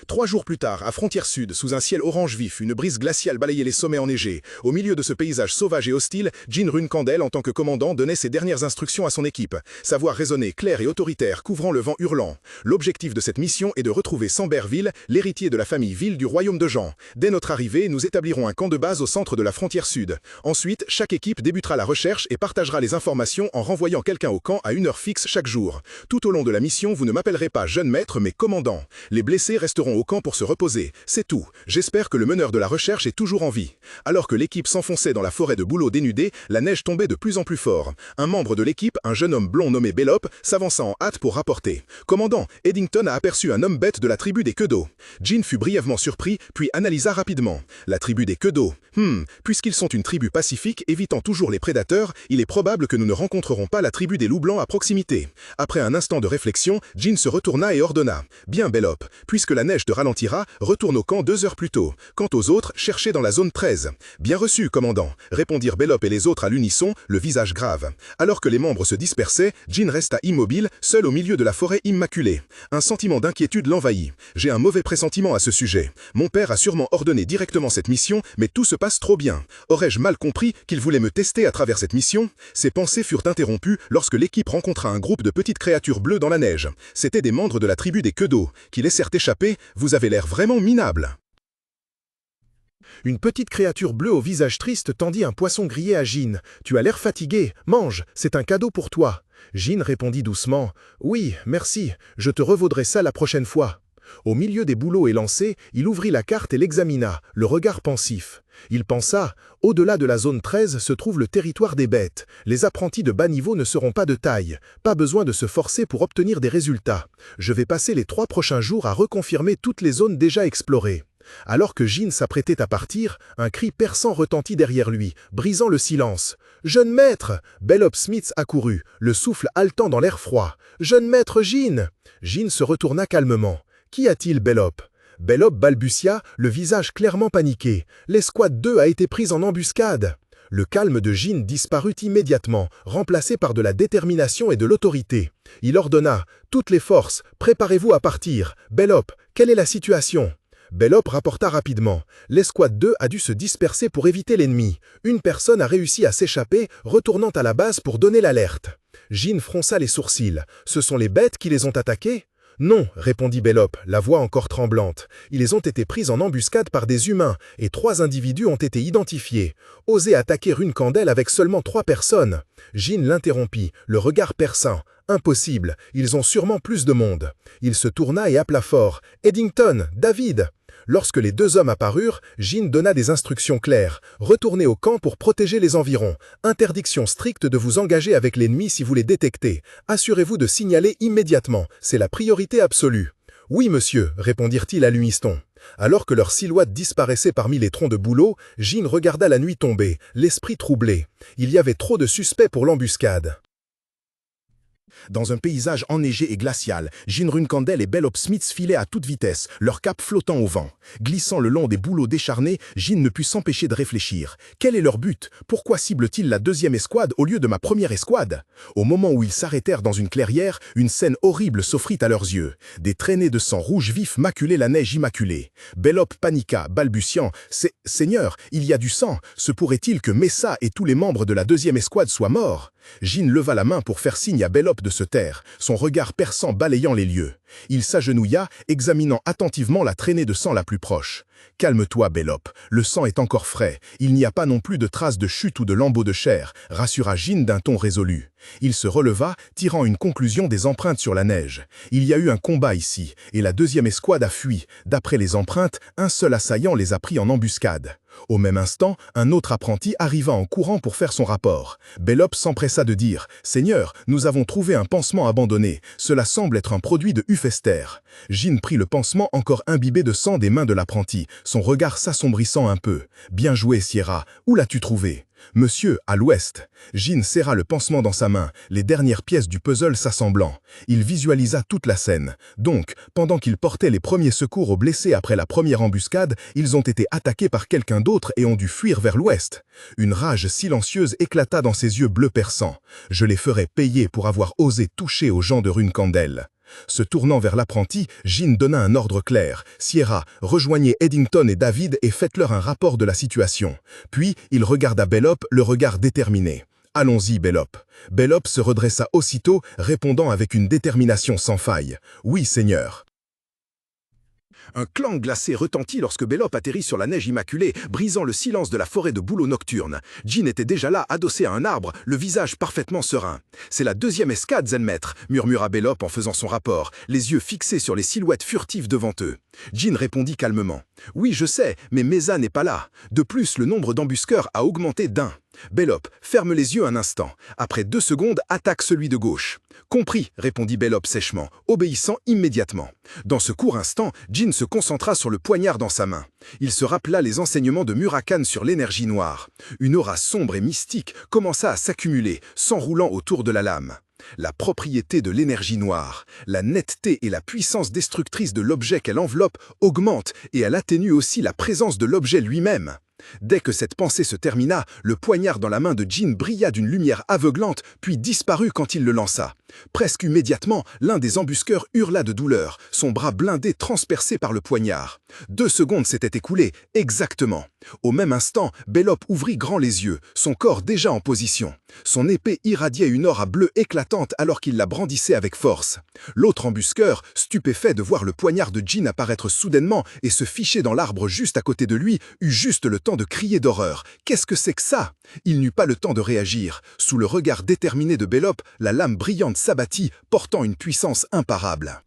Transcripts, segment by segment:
3 jours plus tard, à Frontière Sud, sous un ciel orange vif, une brise glaciale balayait les sommets enneigés. Au milieu de ce paysage sauvage et hostile, Jean Runkandel, en tant que commandant, donnait ses dernières instructions à son équipe. Sa voix résonnait, claire et autoritaire, couvrant le vent hurlant. L'objectif de cette mission est de retrouver Samberville, l'héritier de la famille Ville du royaume de Jean. Dès notre arrivée, nous établirons un camp de base au centre de la Frontière Sud. Ensuite, chaque équipe débutera la recherche et partagera les informations en renvoyant quelqu'un au camp à une heure fixe chaque jour. Tout au long de la mission, vous ne m'appellerez pas jeune maître, mais commandant. Les blessés resteront au camp pour se reposer. C'est tout. J'espère que le meneur de la recherche est toujours en vie. Alors que l'équipe s'enfonçait dans la forêt de bouleaux dénudés, la neige tombait de plus en plus fort. Un membre de l'équipe, un jeune homme blond nommé Bellop, s'avança en hâte pour rapporter. « Commandant, Eddington a aperçu un homme bête de la tribu des Quedos. » Jean fut brièvement surpris, puis analysa rapidement. La tribu des Quedos. Puisqu'ils sont une tribu pacifique, évitant toujours les prédateurs, il est probable que nous ne rencontrerons pas la tribu des loups blancs à proximité. Après un instant de réflexion, Jean se retourna et ordonna. « Bien, Bellop, puisque la neige te ralentira, retourne au camp 2 heures plus tôt. Quant aux autres, cherchez dans la zone 13. »« Bien reçu, commandant, » répondirent Bellop et les autres à l'unisson, le visage grave. Alors que les membres se dispersaient, Jean resta immobile, seul au milieu de la forêt immaculée. Un sentiment d'inquiétude l'envahit. J'ai un mauvais pressentiment à ce sujet. Mon père a sûrement ordonné directement cette mission, mais tout se passe trop bien. Aurais-je mal compris qu'il voulait me tester à travers cette mission? Ses pensées furent interrompues lorsque l'équipe rencontra un groupe de petites créatures bleues dans la neige. C'étaient des membres de la tribu des Quedos, qui laissèrent échapper « Vous avez l'air vraiment minable ». Une petite créature bleue au visage triste tendit un poisson grillé à Jean. « Tu as l'air fatigué, mange, c'est un cadeau pour toi. » Jean répondit doucement. « Oui, merci, je te revaudrai ça la prochaine fois. » Au milieu des bouleaux élancés, il ouvrit la carte et l'examina, le regard pensif. Il pensa, au-delà de la zone 13 se trouve le territoire des bêtes. Les apprentis de bas niveau ne seront pas de taille. Pas besoin de se forcer pour obtenir des résultats. Je vais passer les 3 prochains jours à reconfirmer toutes les zones déjà explorées. Alors que Jean s'apprêtait à partir, un cri perçant retentit derrière lui, brisant le silence. « Jeune maître !» Bellop Smith accourut, le souffle haletant dans l'air froid. « Jeune maître Jean !» Jean se retourna calmement. « Qu'y a-t-il, Bellop ?» Bellop balbutia, le visage clairement paniqué. « L'escouade 2 a été prise en embuscade !» Le calme de Jean disparut immédiatement, remplacé par de la détermination et de l'autorité. Il ordonna « Toutes les forces, préparez-vous à partir. Bellop, quelle est la situation ?» Bellop rapporta rapidement. L'escouade 2 a dû se disperser pour éviter l'ennemi. Une personne a réussi à s'échapper, retournant à la base pour donner l'alerte. Jean fronça les sourcils. Ce sont les bêtes qui les ont attaqués ? Non, répondit Bellop, la voix encore tremblante. Ils ont été pris en embuscade par des humains, et 3 individus ont été identifiés. Oser attaquer Runkandel avec seulement 3 personnes. Jean l'interrompit, le regard perçant. Impossible, ils ont sûrement plus de monde. Il se tourna et appela fort. Eddington, David! Lorsque les 2 hommes apparurent, Jean donna des instructions claires. Retournez au camp pour protéger les environs. Interdiction stricte de vous engager avec l'ennemi si vous les détectez. Assurez-vous de signaler immédiatement. C'est la priorité absolue. Oui, monsieur, répondirent-ils à l'unisson. Alors que leur silhouette disparaissait parmi les troncs de bouleaux, Jean regarda la nuit tomber, l'esprit troublé. Il y avait trop de suspects pour l'embuscade. Dans un paysage enneigé et glacial, Jean Runkandel et Bellop Smith filaient à toute vitesse, leur cap flottant au vent. Glissant le long des bouleaux décharnés, Jean ne put s'empêcher de réfléchir. Quel est leur but? Pourquoi ciblent-ils la 2e escouade au lieu de ma première escouade? Au moment où ils s'arrêtèrent dans une clairière, une scène horrible s'offrit à leurs yeux. Des traînées de sang rouge vif maculaient la neige immaculée. Bellop paniqua, balbutiant. « Seigneur, il y a du sang. Se pourrait-il que Messa et tous les membres de la 2e escouade soient morts ?» Jean leva la main pour faire signe à Bellop de se taire, son regard perçant balayant les lieux. Il s'agenouilla, examinant attentivement la traînée de sang la plus proche. « Calme-toi, Bellop, le sang est encore frais. Il n'y a pas non plus de traces de chute ou de lambeaux de chair, » rassura Jean d'un ton résolu. Il se releva, tirant une conclusion des empreintes sur la neige. Il y a eu un combat ici, et la 2e escouade a fui. D'après les empreintes, un seul assaillant les a pris en embuscade. Au même instant, un autre apprenti arriva en courant pour faire son rapport. Bellop s'empressa de dire « Seigneur, nous avons trouvé un pansement abandonné. Cela semble être un produit de Hufester. » Jean prit le pansement encore imbibé de sang des mains de l'apprenti, son regard s'assombrissant un peu. « Bien joué, Sierra. Où l'as-tu trouvé ?» « Monsieur, à l'ouest. » Jean serra le pansement dans sa main, les dernières pièces du puzzle s'assemblant. Il visualisa toute la scène. Donc, pendant qu'il portait les premiers secours aux blessés après la première embuscade, ils ont été attaqués par quelqu'un d'autre et ont dû fuir vers l'ouest. Une rage silencieuse éclata dans ses yeux bleus perçants. « Je les ferai payer pour avoir osé toucher aux gens de Runkandel. » Se tournant vers l'apprenti, Jin donna un ordre clair. « Sierra, rejoignez Eddington et David et faites-leur un rapport de la situation. » Puis, il regarda Bellop, le regard déterminé. « Allons-y, Bellop. » Bellop se redressa aussitôt, répondant avec une détermination sans faille. « Oui, Seigneur. » Un clang glacé retentit lorsque Bellop atterrit sur la neige immaculée, brisant le silence de la forêt de bouleaux nocturnes. Jin était déjà là, adossé à un arbre, le visage parfaitement serein. « C'est la deuxième escade, Zen-maître », murmura Bellop en faisant son rapport, les yeux fixés sur les silhouettes furtives devant eux. Jin répondit calmement. « Oui, je sais, mais Mesa n'est pas là. De plus, le nombre d'embusqueurs a augmenté d'1. » Bellop, ferme les yeux un instant. Après 2 secondes, attaque celui de gauche. « Compris », répondit Bellop sèchement, obéissant immédiatement. Dans ce court instant, Jin se concentra sur le poignard dans sa main. Il se rappela les enseignements de Murakan sur l'énergie noire. Une aura sombre et mystique commença à s'accumuler, s'enroulant autour de la lame. La propriété de l'énergie noire, la netteté et la puissance destructrice de l'objet qu'elle enveloppe augmentent et elle atténue aussi la présence de l'objet lui-même. Dès que cette pensée se termina, le poignard dans la main de Jin brilla d'une lumière aveuglante, puis disparut quand il le lança. Presque immédiatement, l'un des embusqueurs hurla de douleur, son bras blindé transpercé par le poignard. 2 secondes s'étaient écoulées, exactement. Au même instant, Bellop ouvrit grand les yeux, son corps déjà en position. Son épée irradiait une aura bleue éclatante alors qu'il la brandissait avec force. L'autre embusqueur, stupéfait de voir le poignard de Jin apparaître soudainement et se ficher dans l'arbre juste à côté de lui, eut juste le temps de crier d'horreur. « Qu'est-ce que c'est que ça ?» Il n'eut pas le temps de réagir. Sous le regard déterminé de Bellop, la lame brillante s'abattit, portant une puissance imparable.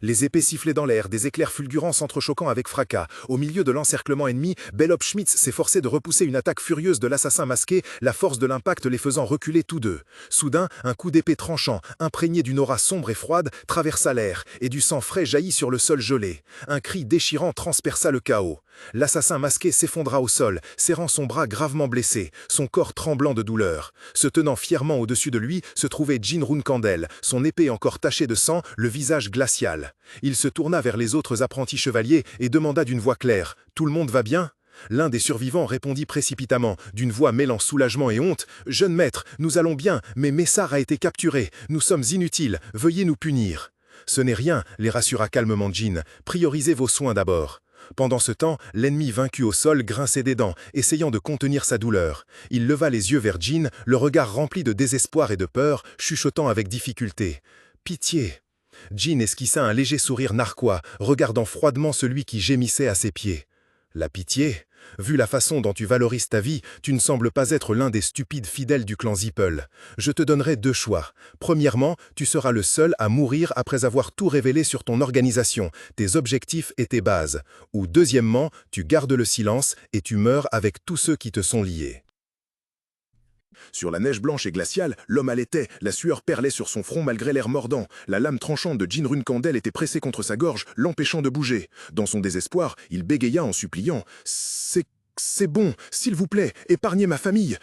Les épées sifflaient dans l'air, des éclairs fulgurants s'entrechoquant avec fracas. Au milieu de l'encerclement ennemi, Bellop Schmitz s'efforçait de repousser une attaque furieuse de l'assassin masqué, la force de l'impact les faisant reculer tous deux. Soudain, un coup d'épée tranchant, imprégné d'une aura sombre et froide, traversa l'air, et du sang frais jaillit sur le sol gelé. Un cri déchirant transperça le chaos. L'assassin masqué s'effondra au sol, serrant son bras gravement blessé, son corps tremblant de douleur. Se tenant fièrement au-dessus de lui se trouvait Jin Runkandel, son épée encore tachée de sang, le visage glacial. Il se tourna vers les autres apprentis chevaliers et demanda d'une voix claire « Tout le monde va bien ?» L'un des survivants répondit précipitamment, d'une voix mêlant soulagement et honte « Jeune maître, nous allons bien, mais Messar a été capturé. Nous sommes inutiles, veuillez nous punir. » « Ce n'est rien, » les rassura calmement Jin. « Priorisez vos soins d'abord. » Pendant ce temps, l'ennemi vaincu au sol grinçait des dents, essayant de contenir sa douleur. Il leva les yeux vers Jin, le regard rempli de désespoir et de peur, chuchotant avec difficulté « Pitié !» Jin esquissa un léger sourire narquois, regardant froidement celui qui gémissait à ses pieds. « La pitié ? Vu la façon dont tu valorises ta vie, tu ne sembles pas être l'un des stupides fidèles du clan Zippel. Je te donnerai 2 choix. Premièrement, tu seras le seul à mourir après avoir tout révélé sur ton organisation, tes objectifs et tes bases. Ou deuxièmement, tu gardes le silence et tu meurs avec tous ceux qui te sont liés. » Sur la neige blanche et glaciale, l'homme allaitait, la sueur perlait sur son front malgré l'air mordant. La lame tranchante de Jin Runkandel était pressée contre sa gorge, l'empêchant de bouger. Dans son désespoir, il bégaya en suppliant « C'est bon, s'il vous plaît, épargnez ma famille.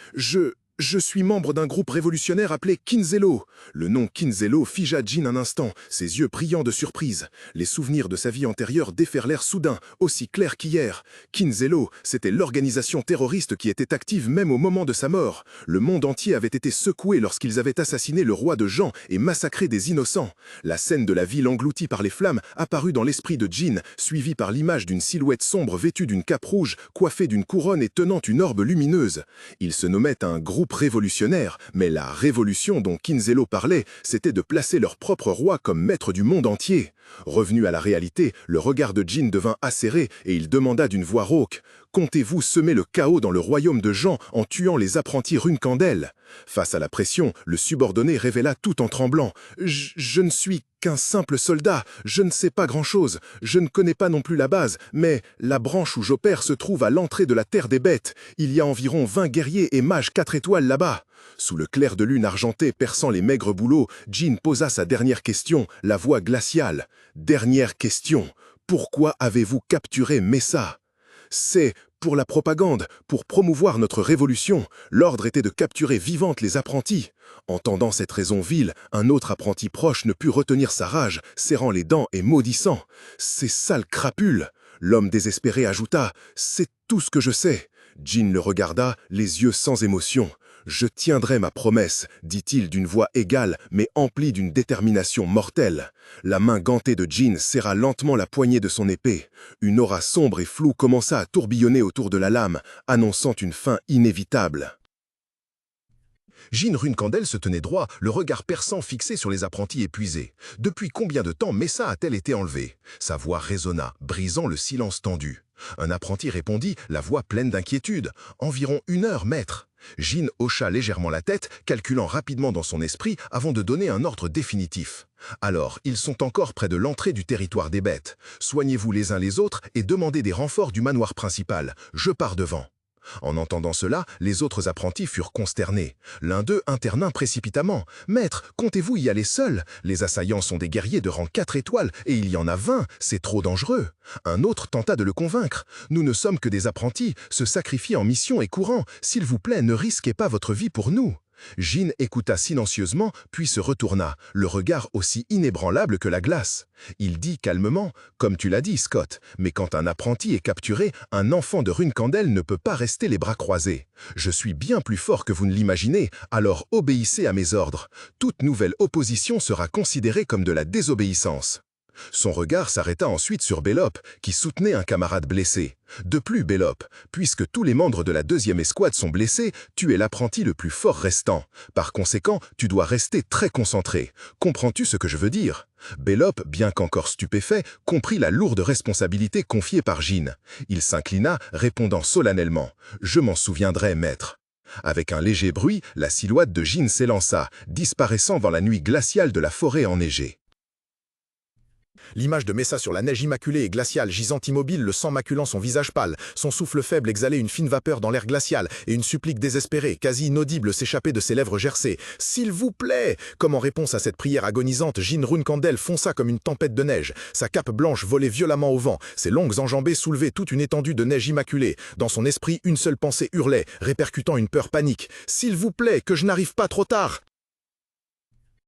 Je suis membre d'un groupe révolutionnaire appelé Kinzelo. » Le nom Kinzelo figea Jin un instant, ses yeux brillants de surprise. Les souvenirs de sa vie antérieure déferlèrent soudain, aussi clairs qu'hier. Kinzelo, c'était l'organisation terroriste qui était active même au moment de sa mort. Le monde entier avait été secoué lorsqu'ils avaient assassiné le roi de Jean et massacré des innocents. La scène de la ville engloutie par les flammes apparut dans l'esprit de Jin, suivie par l'image d'une silhouette sombre vêtue d'une cape rouge, coiffée d'une couronne et tenant une orbe lumineuse. Il se nommait un groupe révolutionnaire, mais la révolution dont Kinzelo parlait, c'était de placer leur propre roi comme maître du monde entier. Revenu à la réalité, le regard de Jin devint acéré et il demanda d'une voix rauque « Comptez-vous semer le chaos dans le royaume de Jean en tuant les apprentis Runkandel ?» Face à la pression, le subordonné révéla tout en tremblant « Je ne suis qu'un simple soldat, je ne sais pas grand-chose, je ne connais pas non plus la base, mais la branche où j'opère se trouve à l'entrée de la terre des bêtes. Il y a environ 20 guerriers et mages 4 étoiles là-bas. » Sous le clair de lune argenté perçant les maigres bouleaux, Jin posa sa dernière question, la voix glaciale. « Dernière question. Pourquoi avez-vous capturé Messa ?» « C'est pour la propagande, pour promouvoir notre révolution. L'ordre était de capturer vivantes les apprentis. » Entendant cette raison vile, un autre apprenti proche ne put retenir sa rage, serrant les dents et maudissant. « Ces sales crapules !» L'homme désespéré ajouta « C'est tout ce que je sais. » Jin le regarda, les yeux sans émotion. Je tiendrai ma promesse, dit-il d'une voix égale mais emplie d'une détermination mortelle. La main gantée de Jin serra lentement la poignée de son épée. Une aura sombre et floue commença à tourbillonner autour de la lame, annonçant une fin inévitable. Jin Runkandel se tenait droit, le regard perçant fixé sur les apprentis épuisés. Depuis combien de temps Messa a-t-elle été enlevée? Sa voix résonna, brisant le silence tendu. Un apprenti répondit, la voix pleine d'inquiétude. « Environ 1 heure, maître. » Jin hocha légèrement la tête, calculant rapidement dans son esprit avant de donner un ordre définitif. « Alors, ils sont encore près de l'entrée du territoire des bêtes. Soignez-vous les uns les autres et demandez des renforts du manoir principal. Je pars devant. » En entendant cela, les autres apprentis furent consternés. L'un d'eux interna précipitamment. « Maître, comptez-vous y aller seul? Les assaillants sont des guerriers de rang 4 étoiles, et il y en a 20, c'est trop dangereux. » Un autre tenta de le convaincre. « Nous ne sommes que des apprentis, se sacrifier en mission est courant. S'il vous plaît, ne risquez pas votre vie pour nous. » Jin écouta silencieusement, puis se retourna, le regard aussi inébranlable que la glace. Il dit calmement, « Comme tu l'as dit, Scott, mais quand un apprenti est capturé, un enfant de Runkandel ne peut pas rester les bras croisés. Je suis bien plus fort que vous ne l'imaginez, alors obéissez à mes ordres. Toute nouvelle opposition sera considérée comme de la désobéissance. » Son regard s'arrêta ensuite sur Bellop, qui soutenait un camarade blessé. De plus, Bellop, puisque tous les membres de la 2e escouade sont blessés, tu es l'apprenti le plus fort restant. Par conséquent, tu dois rester très concentré. Comprends-tu ce que je veux dire? Bellop, bien qu'encore stupéfait, comprit la lourde responsabilité confiée par Jin. Il s'inclina, répondant solennellement « Je m'en souviendrai, maître. » Avec un léger bruit, la silhouette de Jin s'élança, disparaissant dans la nuit glaciale de la forêt enneigée. L'image de Messa sur la neige immaculée et glaciale, gisant immobile, le sang maculant son visage pâle, son souffle faible exhalait une fine vapeur dans l'air glacial, et une supplique désespérée, quasi inaudible, s'échappait de ses lèvres gercées. « S'il vous plaît !» Comme en réponse à cette prière agonisante, Jin Runkandel fonça comme une tempête de neige. Sa cape blanche volait violemment au vent, ses longues enjambées soulevaient toute une étendue de neige immaculée. Dans son esprit, une seule pensée hurlait, répercutant une peur panique. « S'il vous plaît, que je n'arrive pas trop tard !»